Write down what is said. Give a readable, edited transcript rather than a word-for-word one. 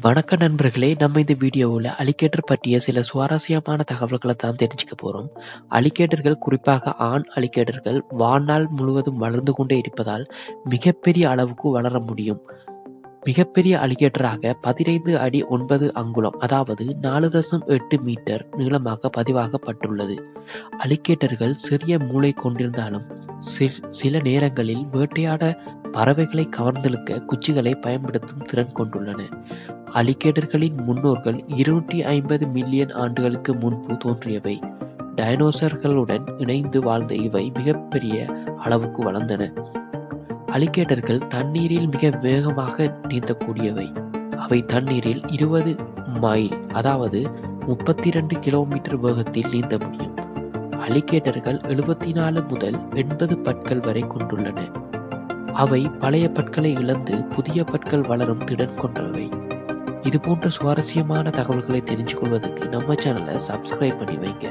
வணக்க நண்பர்களே, நம்ம இந்த வீடியோவில் அலிகேட்டர் பற்றிய சில சுவாரஸ்யமான தகவல்களை தான் தெரிஞ்சுக்க போறோம். அலிகேட்டர்கள், குறிப்பாக ஆண் அலிகேட்டர்கள், வாழ்நாள் முழுவதும் வளர்ந்து கொண்டே இருப்பதால் மிகப்பெரிய அளவுக்கு வளர முடியும். மிகப்பெரிய அலிகேட்டராக 15 அடி 9 அங்குலம், அதாவது 4.8 மீட்டர் நீளமாக பதிவாகப்பட்டுள்ளது. அலிகேட்டர்கள் சிறிய மூளை கொண்டிருந்தாலும் சில நேரங்களில் வேட்டையாட பறவைகளை கவர்ந்தெழுக்க குச்சிகளை பயன்படுத்தும் திறன் கொண்டுள்ளன. அலிகேட்டர்களின் முன்னோர்கள் 250 மில்லியன் ஆண்டுகளுக்கு முன்பு தோன்றியவை. டைனோசர்களுடன் இணைந்து வாழ்ந்த இவை மிகப்பெரிய அளவுக்கு வளர்ந்தன. அலிகேட்டர்கள் தண்ணீரில் மிக வேகமாக நீந்தக்கூடியவை. அவை தண்ணீரில் 20 மைல், அதாவது 32 கிலோமீட்டர் வேகத்தில் நீந்த முடியும். அலிகேட்டர்கள் 74 முதல் 80 பற்கள் வரை கொண்டுள்ளன. அவை பழைய பற்களை இழந்து புதிய பற்கள் வளரும் திறன் கொண்டவை. இது போன்ற சுவாரஸ்யமான தகவல்களை தெரிஞ்சு கொள்வதற்கு நம்ம சேனலை சப்ஸ்கிரைப் பண்ணி வைங்க.